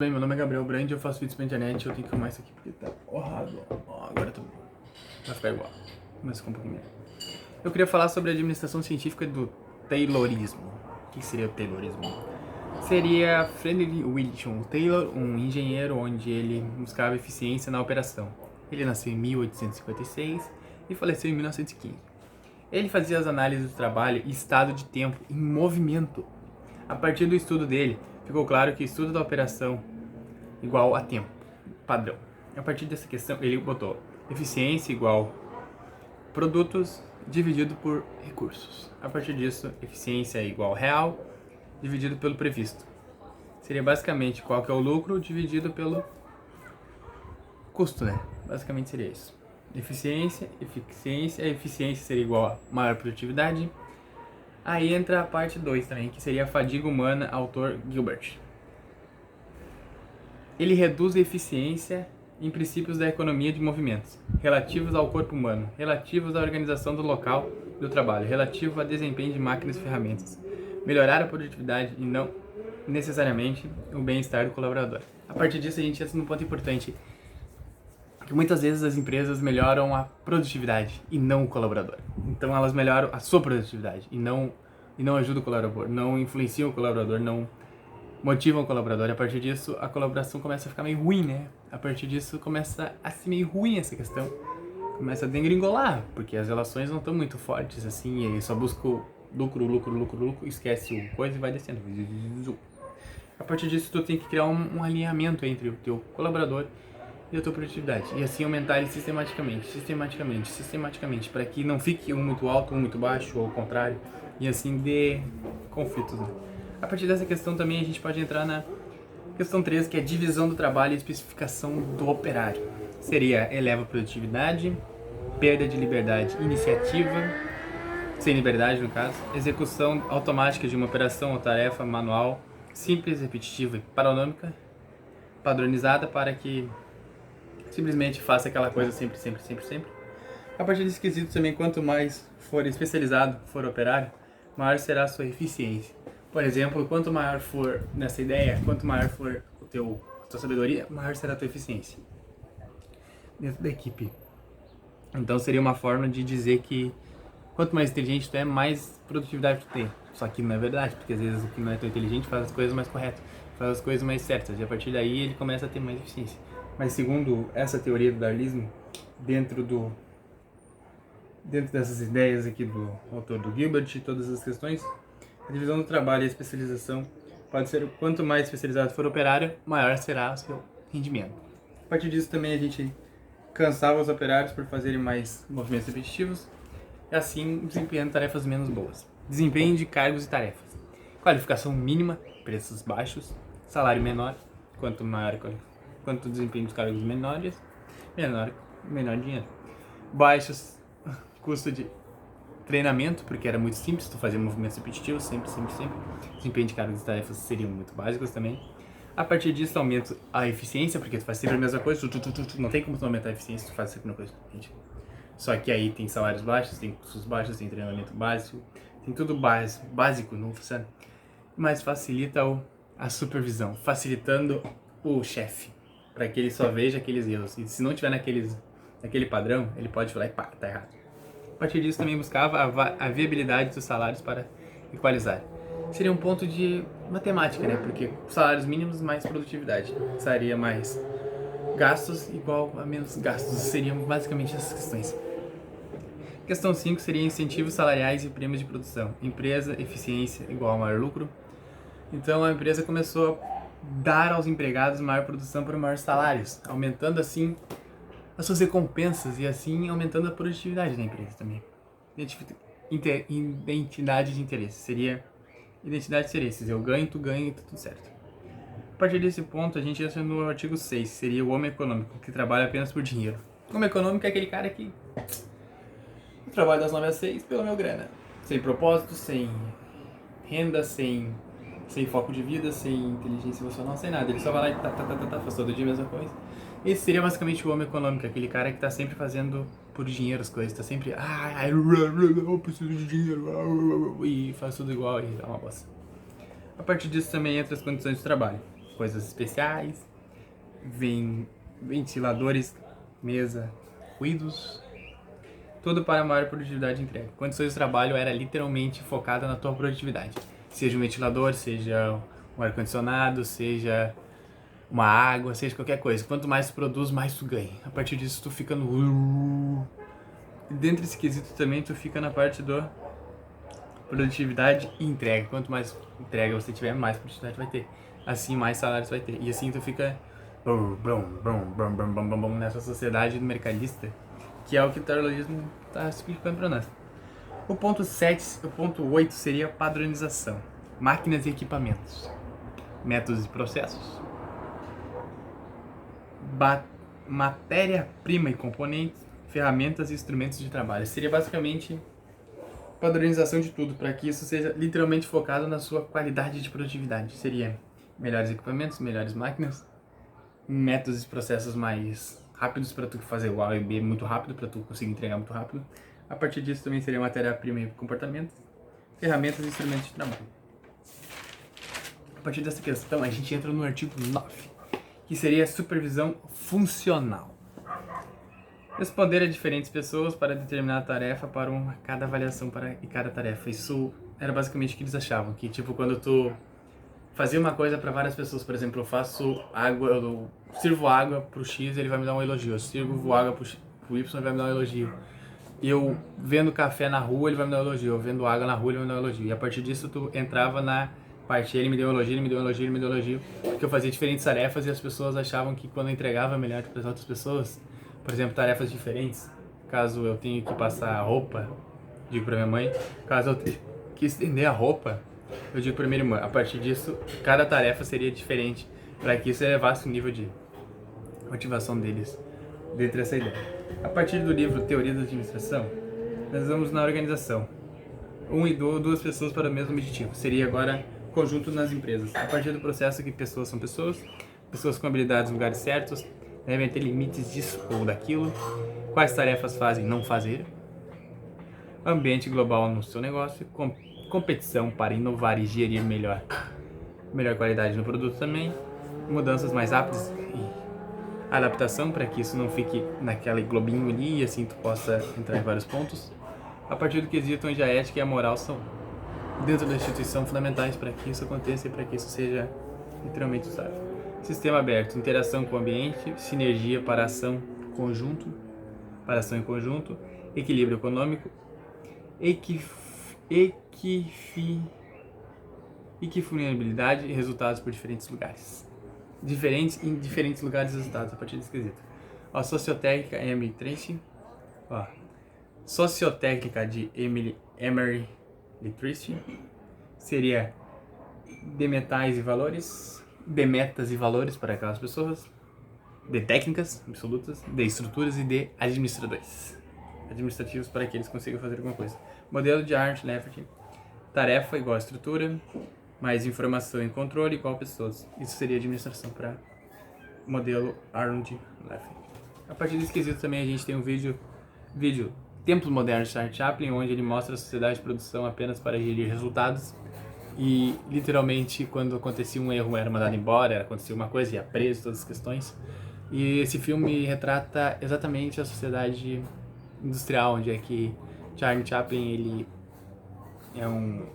Bem, meu nome é Gabriel Brandi, eu faço vídeos pra internet. Eu tenho que filmar isso aqui porque tá borrado. Ó, agora tá bom. Vai ficar igual, mas ficou um pouquinho melhor. Eu queria falar sobre a administração científica do Taylorismo. O que seria o Taylorismo? Seria Friendly Wilson Taylor, um engenheiro onde ele buscava eficiência na operação. Ele nasceu em 1856 e faleceu em 1915. Ele fazia as análises do trabalho e estado de tempo em movimento. A partir do estudo dele, ficou claro que o estudo da operação igual a tempo, padrão. A partir dessa questão, ele botou eficiência igual produtos dividido por recursos. A partir disso, eficiência é igual real dividido pelo previsto. Seria basicamente qual que é o lucro dividido pelo custo, né? Basicamente seria isso. Eficiência seria igual a maior produtividade. Aí entra a parte 2 também, que seria a fadiga humana, autor Gilbert. Ele reduz a eficiência em princípios da economia de movimentos, relativos ao corpo humano, relativos à organização do local do trabalho, relativo ao desempenho de máquinas e ferramentas, melhorar a produtividade e não necessariamente o bem-estar do colaborador. A partir disso a gente entra num ponto importante, que muitas vezes as empresas melhoram a produtividade e não o colaborador. Então elas melhoram a sua produtividade e não ajudam o colaborador, não influenciam o colaborador, não motivam o colaborador. E a partir disso a colaboração começa a ficar meio ruim, né? A partir disso começa a ser meio ruim essa questão. Começa a degringolar, porque as relações não estão muito fortes assim, e aí só busca o lucro, esquece o coisa e vai descendo. A partir disso tu tem que criar um alinhamento entre o teu colaborador e a tua produtividade. E assim aumentar ele sistematicamente, para que não fique um muito alto, um muito baixo, ou ao contrário, e assim dê conflitos, né? A partir dessa questão também a gente pode entrar na questão 3, que é a divisão do trabalho e especificação do operário. Seria eleva a produtividade, perda de liberdade, iniciativa, sem liberdade no caso, execução automática de uma operação ou tarefa manual, simples, repetitiva e paronômica, padronizada para que simplesmente faça aquela coisa sempre. A partir desse quesito também, quanto mais for especializado, for operário, maior será a sua eficiência. Por exemplo, quanto maior for nessa ideia, quanto maior for a tua sabedoria, maior será a tua eficiência dentro da equipe. Então seria uma forma de dizer que quanto mais inteligente tu é, mais produtividade tu tem. Só que não é verdade, porque às vezes o que não é tão inteligente faz as coisas mais corretas, faz as coisas mais certas, e a partir daí ele começa a ter mais eficiência. Mas segundo essa teoria do darwinismo, dentro dessas ideias aqui do autor do Gilbert e todas as questões, a divisão do trabalho e a especialização pode ser, quanto mais especializado for o operário, maior será o seu rendimento. A partir disso também a gente cansava os operários por fazerem mais movimentos repetitivos e assim desempenhando tarefas menos boas. Desempenho de cargos e tarefas. Qualificação mínima, preços baixos, salário menor, quanto o desempenho dos cargos menores, menor dinheiro. Baixos custo de treinamento, porque era muito simples, tu fazia movimentos repetitivos, sempre. Desempenho de cargos e tarefas seriam muito básicos também. A partir disso aumenta a eficiência, porque tu faz sempre a mesma coisa, não tem como tu aumentar a eficiência se tu faz sempre a mesma coisa, entende? Só que aí tem salários baixos, tem custos baixos, tem treinamento básico, tem tudo básico, não funciona. Mas facilita a supervisão, facilitando o chefe, para que ele só veja aqueles erros. E se não tiver naquele padrão, ele pode falar, pá, tá errado. A partir disso também buscava a viabilidade dos salários para equalizar. Seria um ponto de matemática, né? Porque salários mínimos mais produtividade. Seria mais gastos igual a menos gastos. Seriam basicamente essas questões. Questão 5 seria incentivos salariais e prêmios de produção. Empresa, eficiência igual a maior lucro. Então a empresa começou a dar aos empregados maior produção por maiores salários, aumentando assim as suas recompensas e assim aumentando a produtividade da empresa também. Identidade de interesse. Seria identidade de interesses. Eu ganho, tu ganha e tá tudo certo. A partir desse ponto, a gente entra no artigo 6, seria o homem econômico, que trabalha apenas por dinheiro. O homem econômico é aquele cara que trabalha das 9 às 6 pela meu grana. Sem propósito, sem renda, sem foco de vida, sem inteligência emocional, sem nada. Ele só vai lá e faz todo dia a mesma coisa. Esse seria basicamente o homem econômico, aquele cara que tá sempre fazendo por dinheiro as coisas, tá sempre, eu preciso de dinheiro, e faz tudo igual e dá uma bosta. A partir disso também entra as condições de trabalho. coisas especiais, vem ventiladores, mesa, ruídos, tudo para maior produtividade e entrega. Condições de trabalho era literalmente focada na tua produtividade. Seja um ventilador, seja um ar-condicionado, seja uma água, seja qualquer coisa. Quanto mais tu produz, mais tu ganha. A partir disso tu fica no... E dentro desse quesito também tu fica na parte do produtividade e entrega. Quanto mais entrega você tiver, mais produtividade vai ter. Assim, mais salários vai ter. E assim tu fica nessa sociedade mercadista, que é o que o tarolismo está explicando para nós. O ponto 8 seria padronização. Máquinas e equipamentos. Métodos e processos. Matéria-prima e componentes. Ferramentas e instrumentos de trabalho. Seria basicamente padronização de tudo, para que isso seja literalmente focado na sua qualidade de produtividade. Seria melhores equipamentos, melhores máquinas, métodos e processos mais rápidos para tu fazer o A e o B muito rápido, para tu conseguir entregar muito rápido. A partir disso também seria matéria-prima e comportamento, ferramentas e instrumentos de trabalho. A partir dessa questão, a gente entra no artigo 9, que seria a supervisão funcional. Responder a diferentes pessoas para determinar a tarefa para cada avaliação para cada tarefa. Isso era basicamente o que eles achavam, que tipo, quando tu fazia uma coisa para várias pessoas, por exemplo, eu faço água, eu sirvo água pro X, ele vai me dar um elogio. Eu sirvo água pro Y, ele vai me dar um elogio. Eu vendo café na rua, ele vai me dar um elogio. Eu vendo água na rua, ele vai me dar um elogio. E a partir disso, tu entrava na parte, ele me deu um elogio, ele me deu um elogio, ele me deu um elogio. Porque eu fazia diferentes tarefas e as pessoas achavam que quando eu entregava melhor para as outras pessoas, por exemplo, tarefas diferentes, caso eu tenha que passar roupa, digo para minha mãe, caso eu tenha que estender a roupa, eu digo para minha irmã. A partir disso, cada tarefa seria diferente, para que isso elevasse o nível de motivação deles dentro dessa ideia. A partir do livro Teoria da Administração, nós vamos na organização. Duas pessoas para o mesmo objetivo. Seria agora conjunto nas empresas. A partir do processo que pessoas são pessoas com habilidades nos lugares certos, devem ter limites disso ou daquilo, quais tarefas fazem não fazer, ambiente global no seu negócio, competição para inovar e gerir melhor qualidade no produto também, mudanças mais rápidas e adaptação para que isso não fique naquele globinho ali e assim tu possa entrar em vários pontos. A partir do quesito onde a ética e a moral são dentro da instituição fundamentais para que isso aconteça e para que isso seja literalmente usado. Sistema aberto, interação com o ambiente, sinergia para ação em conjunto, equilíbrio econômico, equifunibilidade e resultados por diferentes lugares. Em diferentes lugares resultados, a partir desse quesito. A sociotécnica Emily Tracy, sociotécnica de Emery Tracy, seria de metas e valores para aquelas pessoas, de técnicas absolutas, de estruturas e de administrativos para que eles consigam fazer alguma coisa. Modelo de Arnold Lefferts, tarefa igual a estrutura, mais informação e controle igual a pessoas. Isso seria administração para modelo Arnold Lefferts. A partir desse quesito também a gente tem um vídeo Templo Moderno de Charles Chaplin, onde ele mostra a sociedade de produção apenas para gerir resultados. E, literalmente, quando acontecia um erro, era mandado embora, acontecia uma coisa, ia preso, todas as questões. E esse filme retrata exatamente a sociedade industrial, onde é que Charlie Chaplin, ele é um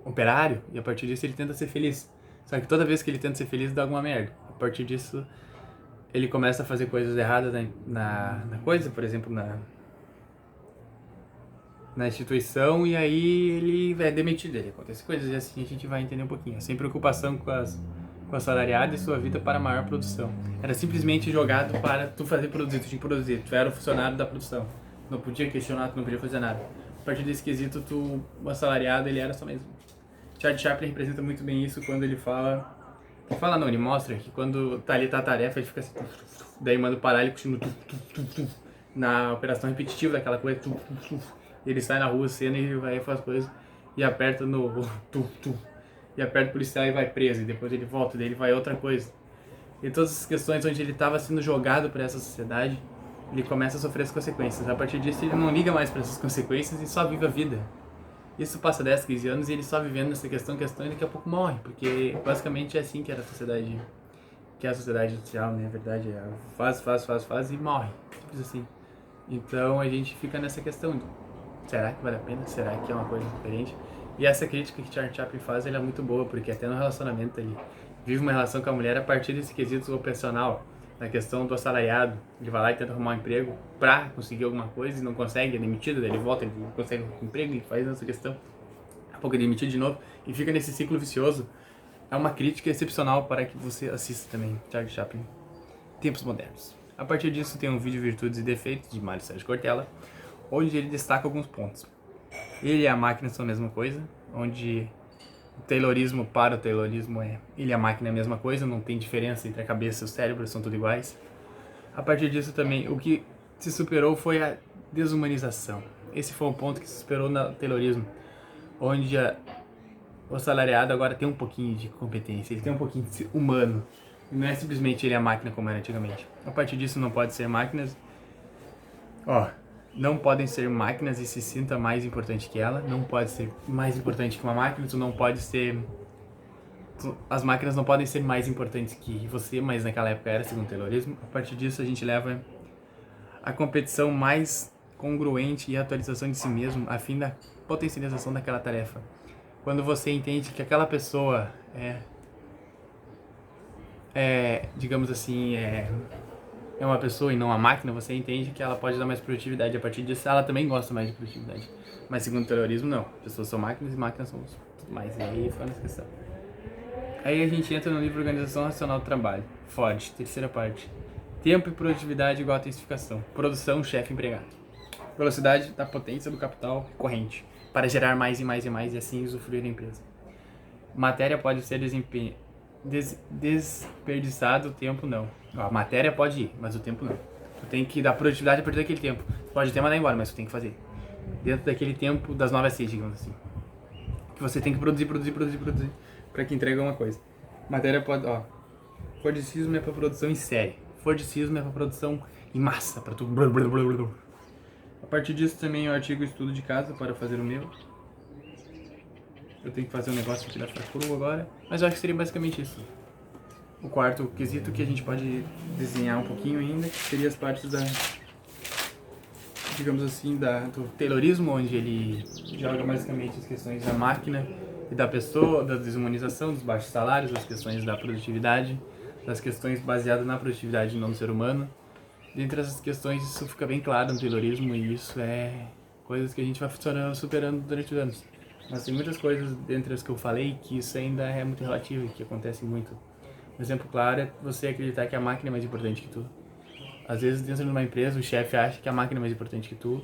operário, e a partir disso ele tenta ser feliz. Só que toda vez que ele tenta ser feliz, dá alguma merda. A partir disso, ele começa a fazer coisas erradas na coisa, por exemplo, na instituição, e aí ele é demitido. Acontece coisas assim, a gente vai entender um pouquinho. Sem preocupação com as assalariadas e sua vida para maior produção. Era simplesmente jogado para tu fazer produzir, tu tinha que produzir. Tu era o funcionário da produção. Não podia questionar, tu não podia fazer nada. A partir desse quesito, o assalariado, ele era só mesmo. Charlie Chaplin representa muito bem isso quando ele fala... Ele mostra que quando tá ali a tarefa, ele fica assim... Daí manda parar, ele continua... Na operação repetitiva daquela coisa... Ele sai na rua, cena e vai fazer as coisas e aperta e aperta o policial e vai preso, e depois ele volta, daí ele vai outra coisa. E todas as questões onde ele estava sendo jogado para essa sociedade, ele começa a sofrer as consequências. A partir disso ele não liga mais para essas consequências e só vive a vida. Isso passa 10, 15 anos e ele só vivendo nessa questão e daqui a pouco morre, porque basicamente é assim que era a sociedade, que é a sociedade social, né? Na verdade, faz e morre, simples assim. Então a gente fica nessa questão de, será que vale a pena? Será que é uma coisa diferente? E essa crítica que Charlie Chaplin faz, ela é muito boa, porque até no relacionamento ele vive uma relação com a mulher a partir desse quesito operacional, na questão do assalariado. Ele vai lá e tenta arrumar um emprego pra conseguir alguma coisa e não consegue, é demitido, daí ele volta, ele consegue um emprego e faz essa questão. Daqui a pouco é demitido de novo e fica nesse ciclo vicioso. É uma crítica excepcional para que você assista também, Charlie Chaplin, Tempos Modernos. A partir disso tem um vídeo Virtudes e Defeitos, de Mário Sérgio Cortella, onde ele destaca alguns pontos. Ele e a máquina são a mesma coisa, onde o Taylorismo para o Taylorismo é ele e a máquina é a mesma coisa, não tem diferença entre a cabeça e o cérebro, são tudo iguais. A partir disso também, o que se superou foi a desumanização. Esse foi um ponto que se superou no Taylorismo, onde o assalariado agora tem um pouquinho de competência, ele tem um pouquinho de ser humano. E não é simplesmente ele a máquina como era antigamente. A partir disso não pode ser máquinas. Não podem ser máquinas e se sinta mais importante que ela. Não pode ser mais importante que uma máquina. Tu não pode ser... As máquinas não podem ser mais importantes que você, mas naquela época era, segundo o Taylorismo. A partir disso a gente leva a competição mais congruente e a atualização de si mesmo a fim da potencialização daquela tarefa. Quando você entende que aquela pessoa digamos assim, é uma pessoa e não uma máquina, você entende que ela pode dar mais produtividade. A partir disso, ela também gosta mais de produtividade. Mas segundo o Taylorismo, não. Pessoas são máquinas e máquinas são tudo mais. E aí fica nessa questão. Aí a gente entra no livro Organização Racional do Trabalho. Ford, terceira parte. Tempo e produtividade igual a intensificação. Produção, chefe, empregado. Velocidade da potência do capital corrente, para gerar mais e mais e mais e assim usufruir da empresa. Matéria pode ser desperdiçado, o tempo não. A matéria pode ir, mas o tempo não. Tu tem que dar produtividade a partir daquele tempo. Tu pode até mandar embora, mas tu tem que fazer. Dentro daquele tempo das 9 às 6, digamos assim. Que você tem que produzir para que entregue alguma coisa. Matéria pode, Fordicismo é para produção em série. Fordicismo é para produção em massa, para tu. A partir disso também o artigo estudo de casa para fazer o meu. Eu tenho que fazer um negócio aqui da Fracuru agora, mas eu acho que seria basicamente isso. O quarto quesito que a gente pode desenhar um pouquinho ainda, que seria as partes da, digamos assim, do Taylorismo, onde ele joga basicamente as questões da máquina e da pessoa, da desumanização, dos baixos salários, as questões da produtividade, das questões baseadas na produtividade e não no ser humano. Dentre essas questões, isso fica bem claro no Taylorismo e isso é coisas que a gente vai superando durante os anos. Mas tem muitas coisas dentre as que eu falei que isso ainda é muito relativo e que acontece muito. Um exemplo claro é você acreditar que a máquina é mais importante que tu. Às vezes dentro de uma empresa o chefe acha que a máquina é mais importante que tu,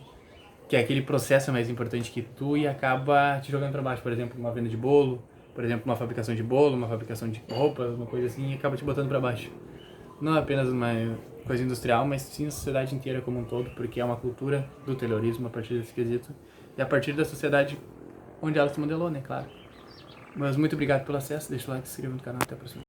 que aquele processo é mais importante que tu e acaba te jogando para baixo. Por exemplo, uma venda de bolo, por exemplo, uma fabricação de bolo, uma fabricação de roupas, uma coisa assim, e acaba te botando para baixo. Não apenas uma coisa industrial, mas sim a sociedade inteira como um todo, porque é uma cultura do Taylorismo a partir desse quesito e a partir da sociedade onde ela se modelou, né, claro. Mas muito obrigado pelo acesso, deixa o like, se inscreva no canal, até a próxima.